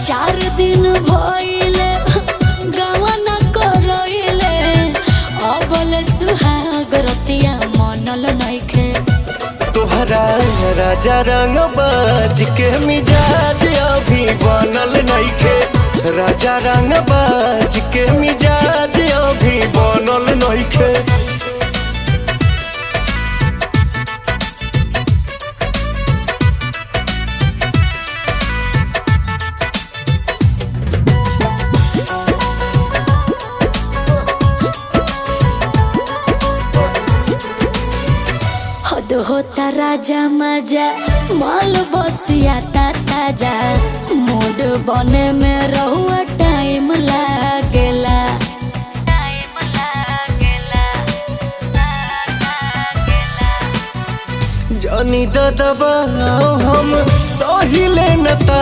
चार दिन भइले गावा न करइले अबल सुहाग रतिया मनल नइखे। तोहरा राजा रंग बाज के मिजाज अभी बनल नइखे। राजा रंग बाज के मिजाज अभी बनल नइखे। हद होता राजा मजा माल बसिया ताजा मूड बने में रहुआ टाइम लागेला। जानी दबा हम सही ले नता